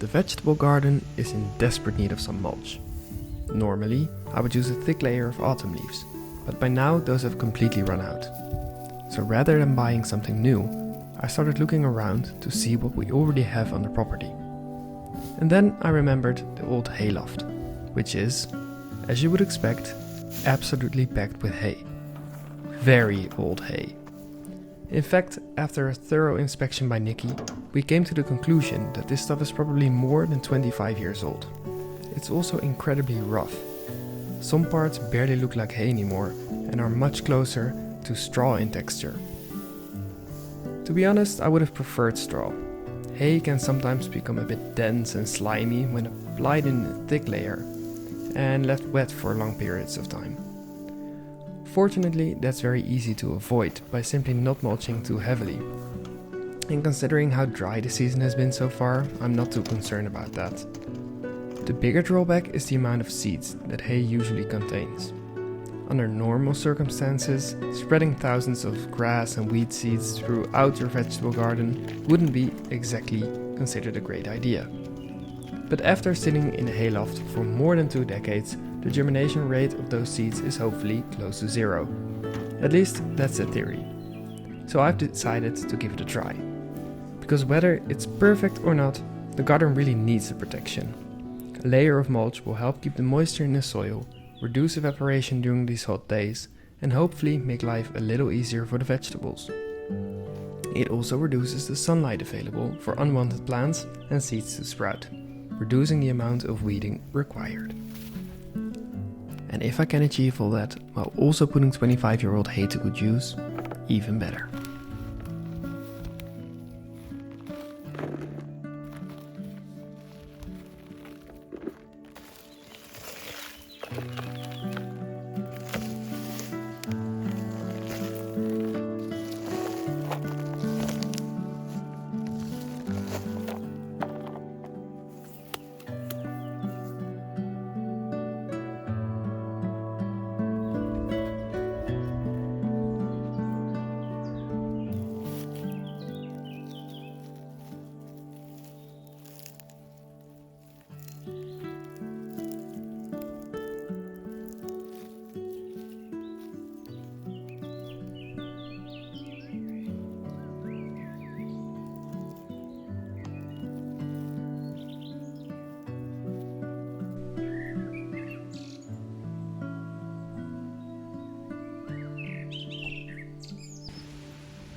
The vegetable garden is in desperate need of some mulch. Normally, I would use a thick layer of autumn leaves, but by now those have completely run out. So rather than buying something new, I started looking around to see what we already have on the property. And then I remembered the old hayloft, which is, as you would expect, absolutely packed with hay. Very old hay. In fact, after a thorough inspection by Nikki, we came to the conclusion that this stuff is probably more than 25 years old. It's also incredibly rough. Some parts barely look like hay anymore and are much closer to straw in texture. To be honest, I would have preferred straw. Hay can sometimes become a bit dense and slimy when applied in a thick layer and left wet for long periods of time. Fortunately, that's very easy to avoid by simply not mulching too heavily. And considering how dry the season has been so far, I'm not too concerned about that. The bigger drawback is the amount of seeds that hay usually contains. Under normal circumstances, spreading thousands of grass and weed seeds throughout your vegetable garden wouldn't be exactly considered a great idea. But after sitting in a hayloft for more than 2 decades, the germination rate of those seeds is hopefully close to zero. At least that's the theory. So I've decided to give it a try. Because whether it's perfect or not, the garden really needs the protection. A layer of mulch will help keep the moisture in the soil, reduce evaporation during these hot days, and hopefully make life a little easier for the vegetables. It also reduces the sunlight available for unwanted plants and seeds to sprout, reducing the amount of weeding required. And if I can achieve all that while also putting 25-year-old hay to good use, even better.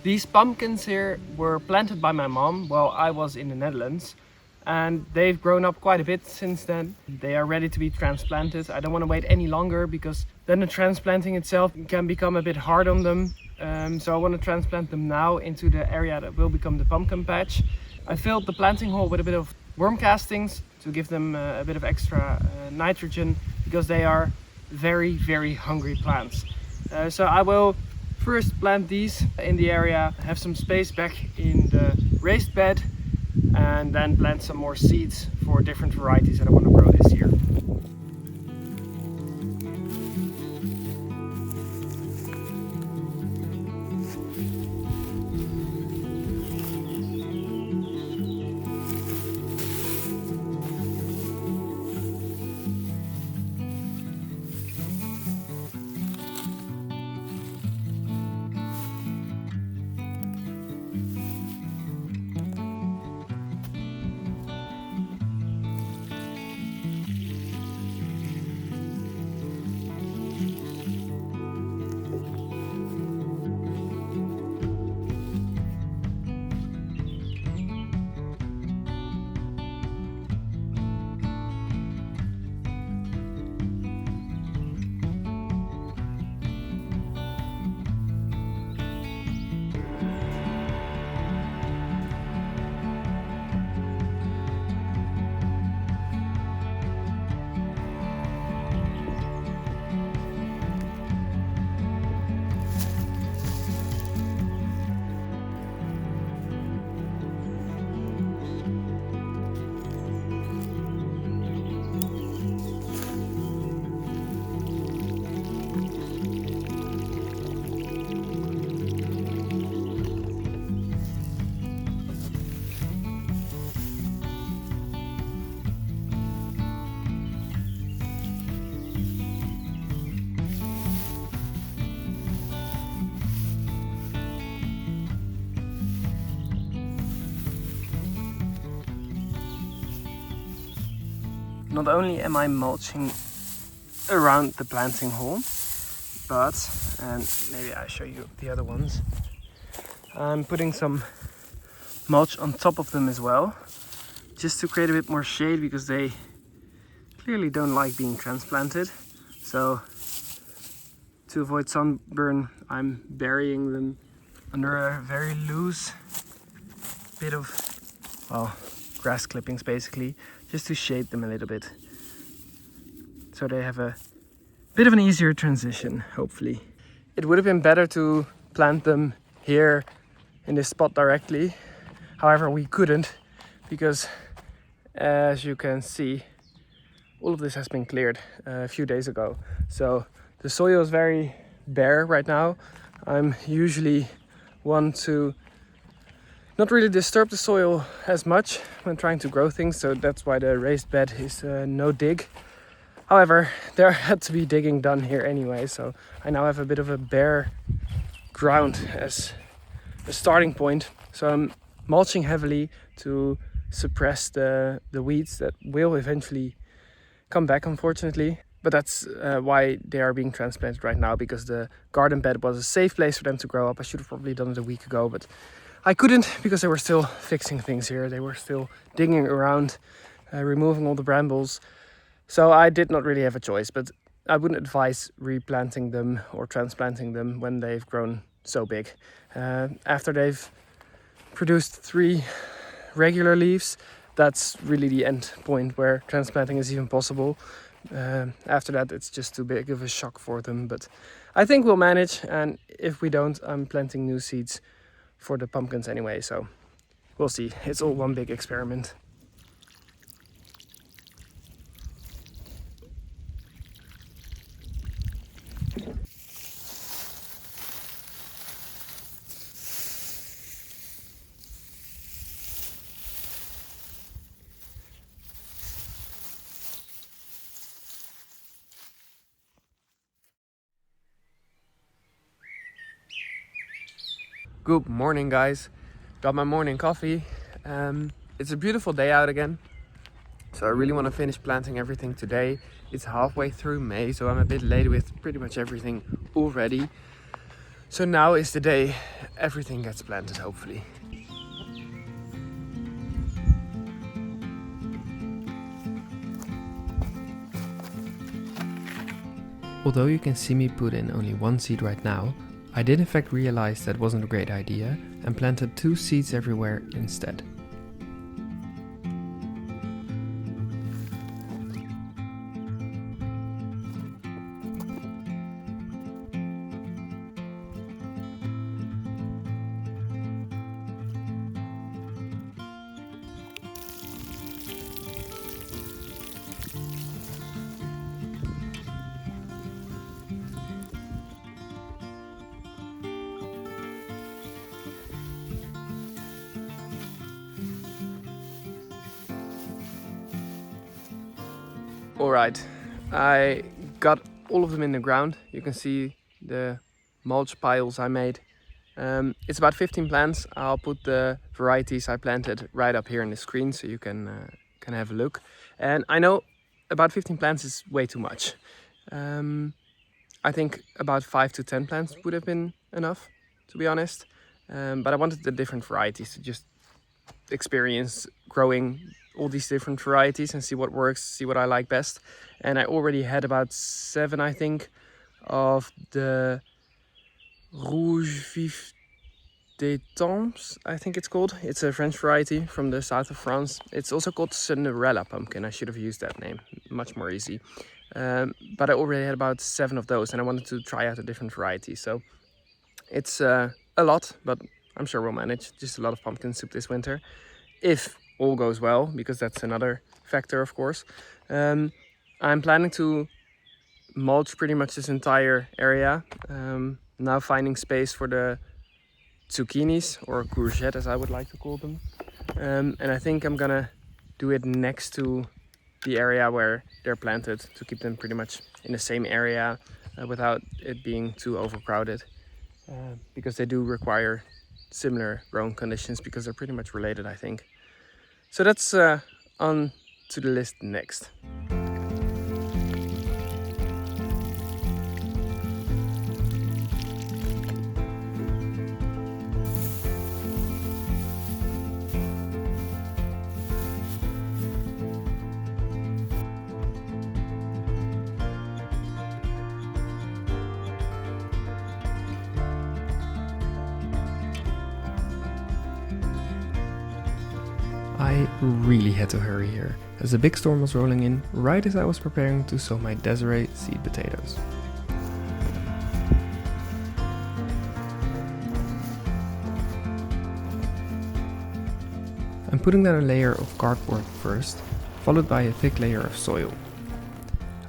These pumpkins here were planted by my mom while I was in the Netherlands, and they've grown up quite a bit since then. They are ready to be transplanted. I don't want to wait any longer because then the transplanting itself can become a bit hard on them. So I want to transplant them now into the area that will become the pumpkin patch. I filled the planting hole with a bit of worm castings to give them a bit of extra nitrogen because they are very, very hungry plants. So I will first plant these in the area, have some space back in the raised bed, and then plant some more seeds for different varieties that I want to grow this year. not only am I mulching around the planting hole, but, and maybe I show you the other ones, I'm putting some mulch on top of them as well, just to create a bit more shade, because they clearly don't like being transplanted. So to avoid sunburn, I'm burying them under a very loose bit of, well, grass clippings basically, just to shade them a little bit, so they have a bit of an easier transition, hopefully. It would have been better to plant them here in this spot directly. However, we couldn't, because as you can see, all of this has been cleared a few days ago. So the soil is very bare right now. I'm usually one to not really disturb the soil as much when trying to grow things, so that's why the raised bed is no dig. However, there had to be digging done here anyway, so I now have a bit of a bare ground as a starting point. So I'm mulching heavily to suppress the weeds that will eventually come back, unfortunately. But that's why they are being transplanted right now, because the garden bed was a safe place for them to grow up. I should have probably done it a week ago, but I couldn't, because they were still fixing things here. They were still digging around, removing all the brambles. So I did not really have a choice, but I wouldn't advise replanting them or transplanting them when they've grown so big. After they've produced 3 regular leaves, that's really the end point where transplanting is even possible. After that, it's just too big of a shock for them, but I think we'll manage, and if we don't, I'm planting new seeds for the pumpkins anyway, so we'll see. It's all one big experiment. Good morning, guys. Got my morning coffee. It's a beautiful day out again, so I really want to finish planting everything today. It's halfway through May, so I'm a bit late with pretty much everything already. So now is the day everything gets planted, hopefully. Although you can see me put in only 1 seed right now, I did in fact realize that wasn't a great idea and planted 2 seeds everywhere instead. Alright, I got all of them in the ground. You can see the mulch piles I made. It's about 15 plants. I'll put the varieties I planted right up here in the screen, so you can have a look. And I know about 15 plants is way too much. I think about 5 to 10 plants would have been enough, to be honest. But I wanted the different varieties to just experience growing all these different varieties and see what works, see what I like best. And I already had about 7, I think, of the Rouge Vif des Temps, I think it's called. It's a French variety from the south of France. It's also called Cinderella pumpkin. I should have used that name, much more easy. But I already had about 7 of those, and I wanted to try out a different variety. So it's a lot, but I'm sure we'll manage. Just a lot of pumpkin soup this winter, if all goes well, because that's another factor, of course. I'm planning to mulch pretty much this entire area. Now finding space for the zucchinis, or courgette as I would like to call them. And I think I'm gonna do it next to the area where they're planted, to keep them pretty much in the same area without it being too overcrowded, because they do require similar growing conditions, because they're pretty much related, I think. So that's on to the list next. I really had to hurry here, as a big storm was rolling in right as I was preparing to sow my Desiree seed potatoes. I'm putting down a layer of cardboard first, followed by a thick layer of soil.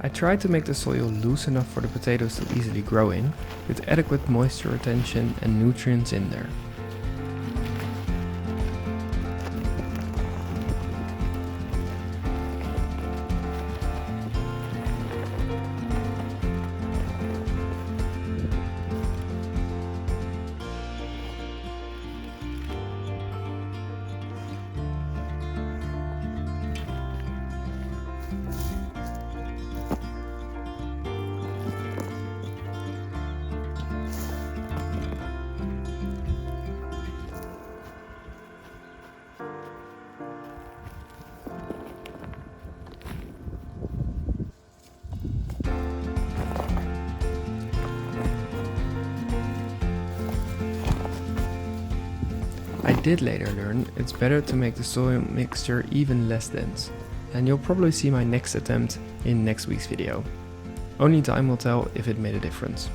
I tried to make the soil loose enough for the potatoes to easily grow in, with adequate moisture retention and nutrients in there. I did later learn it's better to make the soil mixture even less dense, and you'll probably see my next attempt in next week's video. Only time will tell if it made a difference.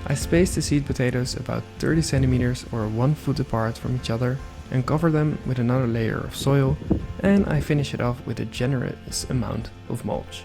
I spaced the seed potatoes about 30 centimeters or 1 foot apart from each other and cover them with another layer of soil, and I finish it off with a generous amount of mulch.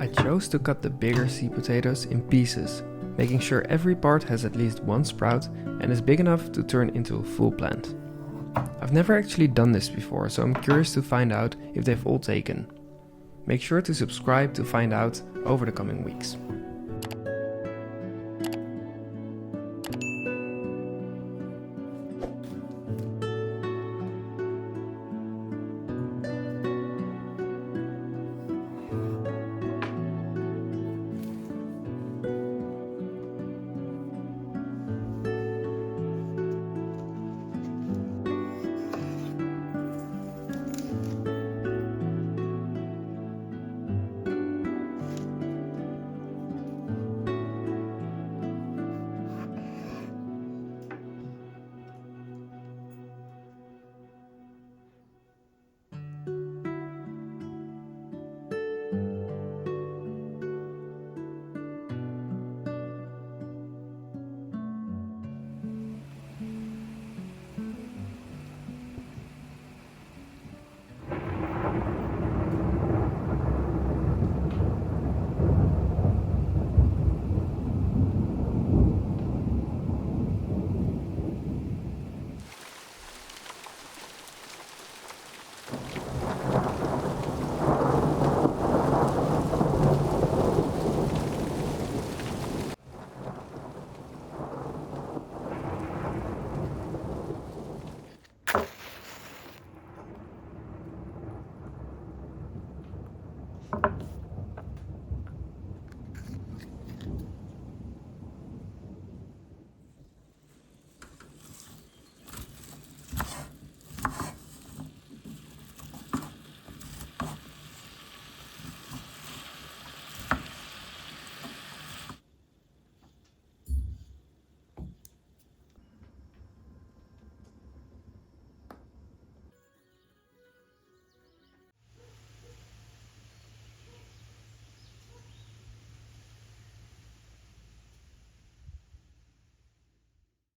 I chose to cut the bigger seed potatoes in pieces, making sure every part has at least one sprout and is big enough to turn into a full plant. I've never actually done this before, so I'm curious to find out if they've all taken. Make sure to subscribe to find out over the coming weeks.